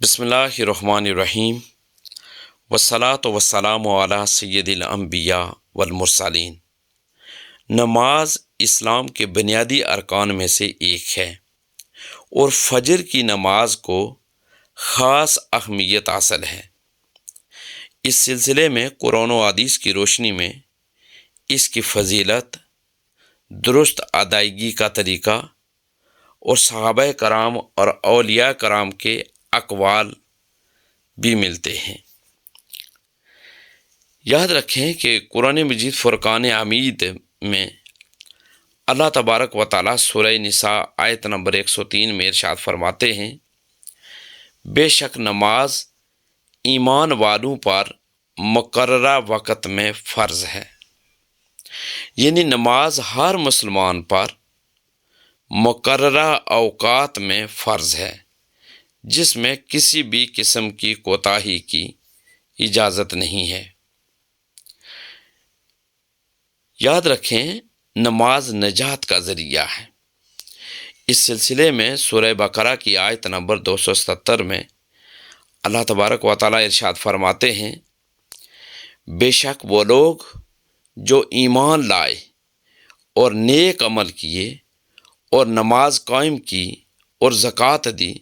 بسم اللہ الرحمن الرحیم والصلاۃ والسلام علی سید الانبیاء والمرسلین۔ نماز اسلام کے بنیادی ارکان میں سے ایک ہے اور فجر کی نماز کو خاص اہمیت حاصل ہے۔ اس سلسلے میں قرآن و حدیث کی روشنی میں اس کی فضیلت، درست ادائیگی کا طریقہ اور صحابہ کرام اور اولیاء کرام کے اقوال بھی ملتے ہیں۔ یاد رکھیں کہ قرآن مجید فرقان حمید میں اللہ تبارک و تعالیٰ سورہ نساء آیت نمبر 103 میں ارشاد فرماتے ہیں، بے شک نماز ایمان والوں پر مقررہ وقت میں فرض ہے، یعنی نماز ہر مسلمان پر مقررہ اوقات میں فرض ہے، جس میں کسی بھی قسم کی کوتاہی کی اجازت نہیں ہے۔ یاد رکھیں نماز نجات کا ذریعہ ہے۔ اس سلسلے میں سورہ بقرہ کی آیت نمبر 277 میں اللہ تبارک و تعالیٰ ارشاد فرماتے ہیں، بے شک وہ لوگ جو ایمان لائے اور نیک عمل کیے اور نماز قائم کی اور زکوٰۃ دی،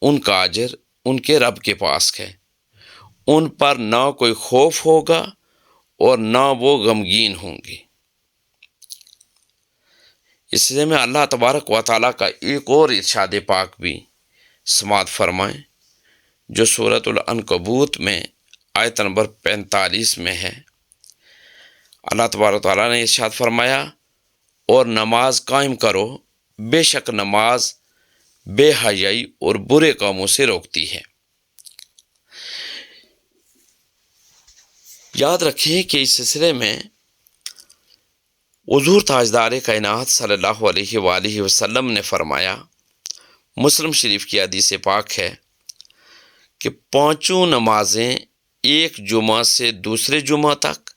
ان کا اجر ان کے رب کے پاس ہے، ان پر نہ کوئی خوف ہوگا اور نہ وہ غمگین ہوں گے۔ اس لیے میں اللہ تبارک و تعالیٰ کا ایک اور ارشاد پاک بھی سماعت فرمائیں جو سورۃ العنکبوت میں آیت نمبر 45 میں ہے۔ اللہ تبارک و تعالیٰ نے ارشاد فرمایا، اور نماز قائم کرو، بے شک نماز بے حیائی اور برے کاموں سے روکتی ہے۔ یاد رکھیں کہ اس سلسلے میں حضور تاجدار کائنات صلی اللہ علیہ وآلہ وسلم نے فرمایا، مسلم شریف کی حدیث پاک ہے کہ 5 نمازیں ایک جمعہ سے دوسرے جمعہ تک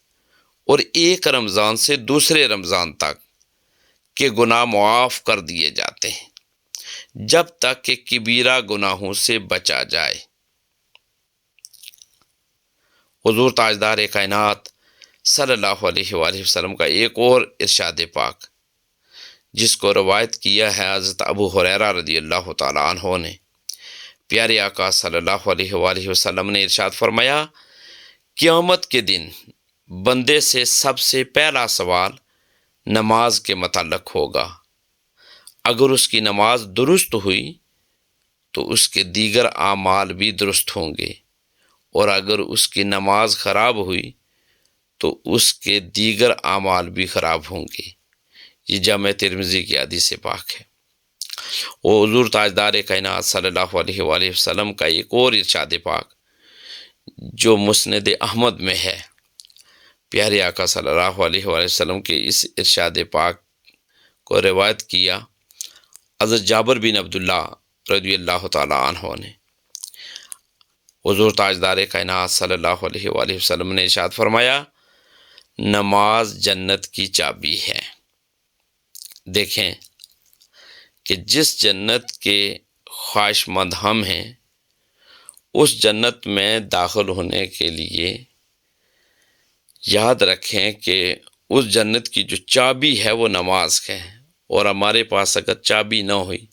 اور ایک رمضان سے دوسرے رمضان تک کے گناہ معاف کر دیے جاتے ہیں، جب تک کہ کبیرہ گناہوں سے بچا جائے۔ حضور تاجدار کائنات صلی اللہ علیہ وآلہ وسلم کا ایک اور ارشاد پاک، جس کو روایت کیا ہے حضرت ابو ہریرہ رضی اللہ تعالیٰ عنہ نے، پیارے آقا صلی اللہ علیہ وآلہ وسلم نے ارشاد فرمایا، قیامت کے دن بندے سے سب سے پہلا سوال نماز کے متعلق ہوگا۔ اگر اس کی نماز درست ہوئی تو اس کے دیگر اعمال بھی درست ہوں گے، اور اگر اس کی نماز خراب ہوئی تو اس کے دیگر اعمال بھی خراب ہوں گے۔ یہ جامع ترمذی کی حدیث پاک ہے۔ وہ حضور تاجدار کائنات صلی اللہ علیہ وآلہ وسلم کا ایک اور ارشاد پاک جو مسند احمد میں ہے، پیارے آقا صلی اللہ علیہ وآلہ وسلم کے اس ارشاد پاک کو روایت کیا حضرت جابر بن عبداللہ رضی اللہ تعالیٰ عنہ نے۔ حضور تاجدار کائنات صلی اللہ علیہ وآلہ وسلم نے ارشاد فرمایا، نماز جنت کی چابی ہے۔ دیکھیں کہ جس جنت کے خواہش مند ہم ہیں، اس جنت میں داخل ہونے کے لیے یاد رکھیں کہ اس جنت کی جو چابی ہے وہ نماز ہے، اور ہمارے پاس اگر چابی نہ ہوئی،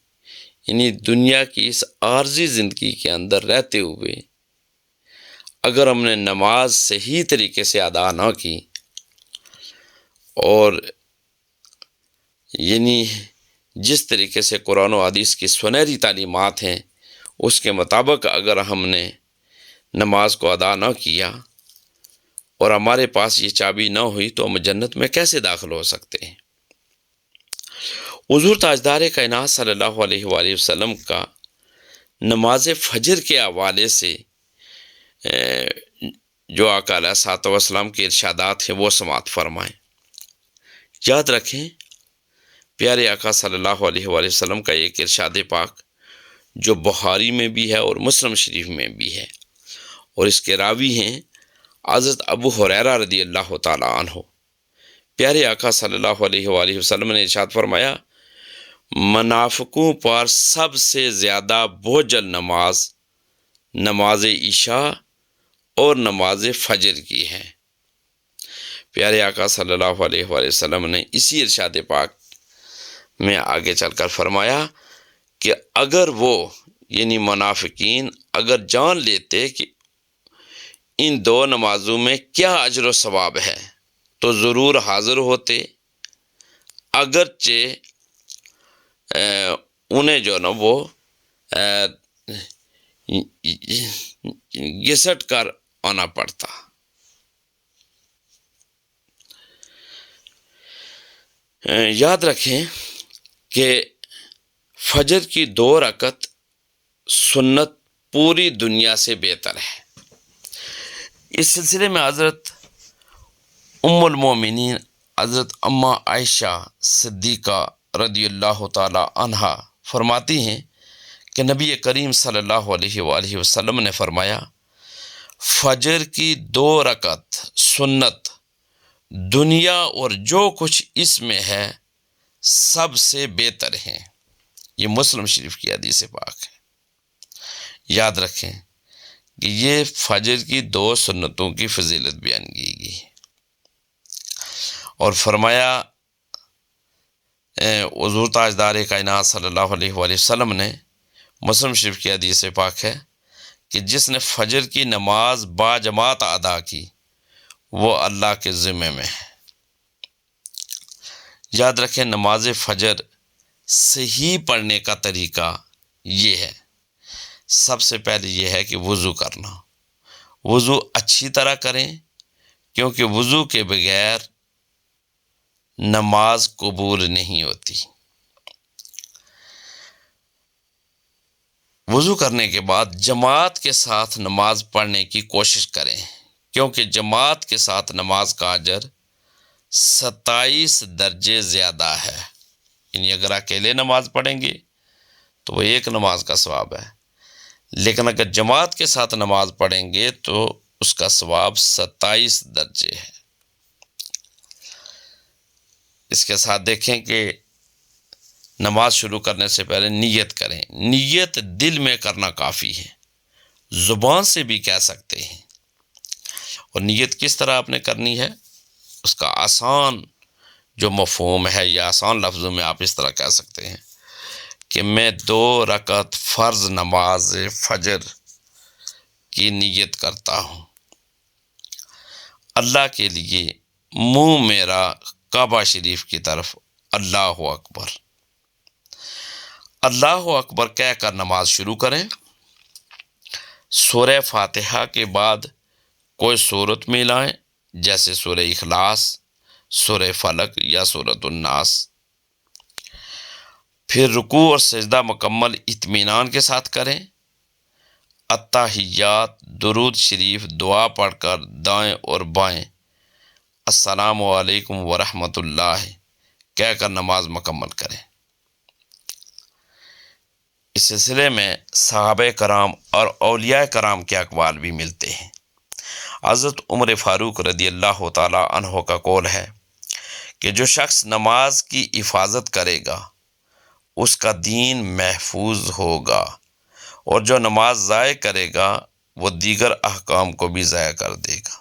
یعنی دنیا کی اس عارضی زندگی کے اندر رہتے ہوئے اگر ہم نے نماز صحیح طریقے سے ادا نہ کی، اور یعنی جس طریقے سے قرآن و حدیث کی سنہری تعلیمات ہیں اس کے مطابق اگر ہم نے نماز کو ادا نہ کیا اور ہمارے پاس یہ چابی نہ ہوئی تو ہم جنت میں کیسے داخل ہو سکتے ہیں؟ حضور تاجدار کائنات صلی اللہ علیہ وآلہ وسلم کا نماز فجر کے حوالے سے جو آقا علیہ الصلوۃ والسلام کے ارشادات ہیں وہ سماعت فرمائیں۔ یاد رکھیں پیارے آقا صلی اللہ علیہ وآلہ وسلم کا ایک ارشاد پاک جو بخاری میں بھی ہے اور مسلم شریف میں بھی ہے، اور اس کے راوی ہیں حضرت ابو ہریرہ رضی اللہ تعالیٰ عنہ۔ پیارے آقا صلی اللہ علیہ وآلہ وسلم نے ارشاد فرمایا، منافقوں پر سب سے زیادہ بوجھل نماز نماز عشاء اور نماز فجر کی ہے۔ پیارے آقا صلی اللہ علیہ وآلہ وسلم نے اسی ارشاد پاک میں آگے چل کر فرمایا کہ اگر وہ یعنی منافقین اگر جان لیتے کہ ان دو نمازوں میں کیا اجر و ثواب ہے تو ضرور حاضر ہوتے، اگرچہ انہیں جو نا وہ گھسٹ کر آنا پڑتا۔ یاد رکھیں کہ فجر کی 2 رکعت سنت پوری دنیا سے بہتر ہے۔ اس سلسلے میں حضرت ام المومنین حضرت اماں عائشہ صدیقہ رضی اللہ تعالی عنہا فرماتی ہیں کہ نبی کریم صلی اللہ علیہ وآلہ وسلم نے فرمایا، فجر کی 2 رکعت سنت دنیا اور جو کچھ اس میں ہے سب سے بہتر ہیں۔ یہ مسلم شریف کی حدیث پاک ہے۔ یاد رکھیں کہ یہ فجر کی 2 سنتوں کی فضیلت بیان کی گئی اور فرمایا حضور تاجدار کائنات صلی اللہ علیہ وآلہ وسلم نے، مسلم شریف کی حدیث پاک ہے کہ جس نے فجر کی نماز با جماعت ادا کی وہ اللہ کے ذمے میں ہے۔ یاد رکھیں نماز فجر صحیح پڑھنے کا طریقہ یہ ہے، سب سے پہلے یہ ہے کہ وضو کرنا، وضو اچھی طرح کریں کیونکہ وضو کے بغیر نماز قبول نہیں ہوتی۔ وضو کرنے کے بعد جماعت کے ساتھ نماز پڑھنے کی کوشش کریں کیونکہ جماعت کے ساتھ نماز کا اجر 27 درجے زیادہ ہے۔ یعنی اگر اکیلے نماز پڑھیں گے تو وہ 1 نماز کا ثواب ہے، لیکن اگر جماعت کے ساتھ نماز پڑھیں گے تو اس کا ثواب 27 درجے ہے۔ اس کے ساتھ دیکھیں کہ نماز شروع کرنے سے پہلے نیت کریں۔ نیت دل میں کرنا کافی ہے، زبان سے بھی کہہ سکتے ہیں۔ اور نیت کس طرح آپ نے کرنی ہے، اس کا آسان جو مفہوم ہے یا آسان لفظوں میں آپ اس طرح کہہ سکتے ہیں کہ میں 2 رکعت فرض نماز فجر کی نیت کرتا ہوں، اللہ کے لیے منہ میرا کعبہ شریف کی طرف، اللہ اکبر، اللہ اکبر کہہ کر نماز شروع کریں۔ سورہ فاتحہ کے بعد کوئی سورت ملائیں جیسے سورہ اخلاص، سورہ فلق یا سورۃ الناس۔ پھر رکوع اور سجدہ مکمل اطمینان کے ساتھ کریں۔ التحیات، درود شریف، دعا پڑھ کر دائیں اور بائیں السلام علیکم ورحمۃ اللہ کہہ کر نماز مکمل کریں۔ اس سلسلے میں صحابہ کرام اور اولیاء کرام کے اقوال بھی ملتے ہیں۔ حضرت عمر فاروق رضی اللہ تعالی عنہ کا قول ہے کہ جو شخص نماز کی حفاظت کرے گا اس کا دین محفوظ ہوگا، اور جو نماز ضائع کرے گا وہ دیگر احکام کو بھی ضائع کر دے گا۔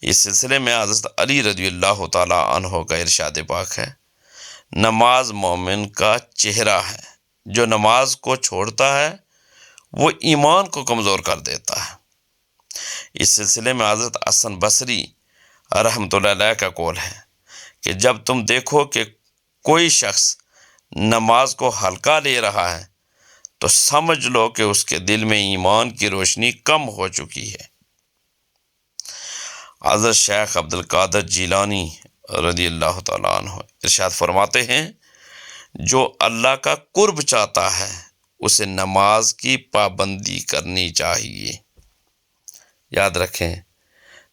اس سلسلے میں حضرت علی رضی اللہ تعالی عنہ کا ارشاد پاک ہے، نماز مومن کا چہرہ ہے، جو نماز کو چھوڑتا ہے وہ ایمان کو کمزور کر دیتا ہے۔ اس سلسلے میں حضرت حسن بصری رحمۃ اللہ علیہ کا قول ہے کہ جب تم دیکھو کہ کوئی شخص نماز کو ہلکا لے رہا ہے تو سمجھ لو کہ اس کے دل میں ایمان کی روشنی کم ہو چکی ہے۔ حضرت شیخ عبد القادر جیلانی رضی اللہ تعالیٰ عنہ ارشاد فرماتے ہیں، جو اللہ کا قرب چاہتا ہے اسے نماز کی پابندی کرنی چاہیے۔ یاد رکھیں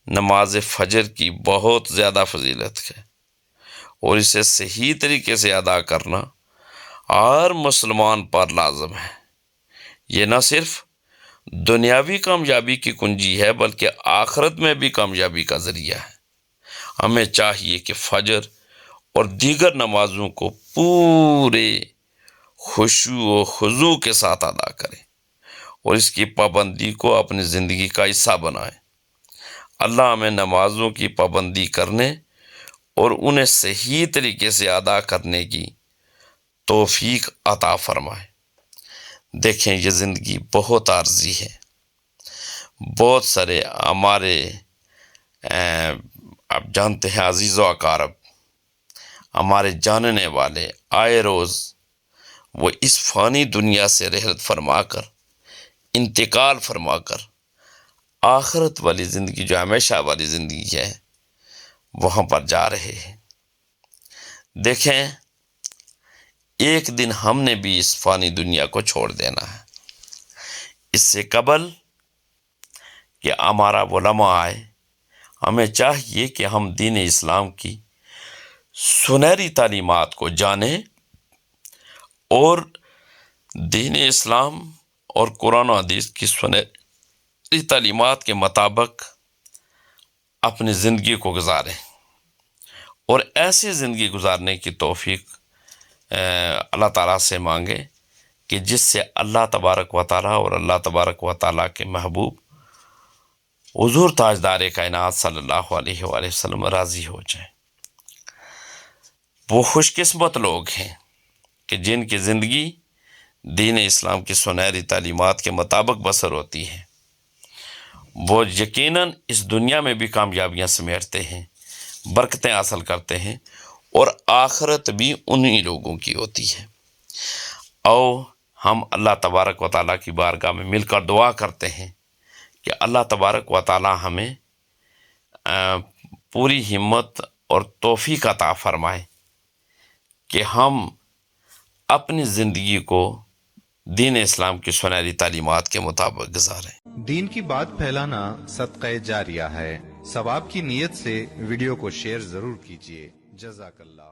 نماز فجر کی بہت زیادہ فضیلت ہے اور اسے صحیح طریقے سے ادا کرنا ہر مسلمان پر لازم ہے۔ یہ نہ صرف دنیاوی کامیابی کی کنجی ہے بلکہ آخرت میں بھی کامیابی کا ذریعہ ہے۔ ہمیں چاہیے کہ فجر اور دیگر نمازوں کو پورے خشوع و خضوع کے ساتھ ادا کریں اور اس کی پابندی کو اپنی زندگی کا حصہ بنائیں۔ اللہ ہمیں نمازوں کی پابندی کرنے اور انہیں صحیح طریقے سے ادا کرنے کی توفیق عطا فرمائے۔ دیکھیں، یہ زندگی بہت عارضی ہے۔ بہت سارے ہمارے آپ جانتے ہیں عزیز و اقارب، ہمارے جاننے والے آئے روز وہ اس فانی دنیا سے رحلت فرما کر، انتقال فرما کر، آخرت والی زندگی جو ہمیشہ والی زندگی ہے وہاں پر جا رہے ہیں۔ دیکھیں، ایک دن ہم نے بھی اس فانی دنیا کو چھوڑ دینا ہے۔ اس سے قبل کہ ہمارا وہ لمحہ آئے، ہمیں چاہیے کہ ہم دین اسلام کی سنہری تعلیمات کو جانیں اور دین اسلام اور قرآن و حدیث کی سنہری تعلیمات کے مطابق اپنی زندگی کو گزاریں، اور ایسی زندگی گزارنے کی توفیق اللہ تعالیٰ سے مانگے کہ جس سے اللہ تبارک و تعالیٰ اور اللہ تبارک و تعالیٰ کے محبوب حضور تاجدار کائنات صلی اللہ علیہ وآلہ وسلم راضی ہو جائیں۔ وہ خوش قسمت لوگ ہیں کہ جن کی زندگی دین اسلام کی سنہری تعلیمات کے مطابق بسر ہوتی ہے۔ وہ یقیناً اس دنیا میں بھی کامیابیاں سمیٹتے ہیں، برکتیں حاصل کرتے ہیں، اور آخرت بھی انہی لوگوں کی ہوتی ہے۔ او ہم اللہ تبارک و تعالیٰ کی بارگاہ میں مل کر دعا کرتے ہیں کہ اللہ تبارک و تعالیٰ ہمیں پوری ہمت اور توفیق عطا فرمائے کہ ہم اپنی زندگی کو دین اسلام کی سنہری تعلیمات کے مطابق گزاریں۔ دین کی بات پھیلانا صدقہ جاریہ ہے۔ ثواب کی نیت سے ویڈیو کو شیئر ضرور کیجیے۔ جزاک اللہ۔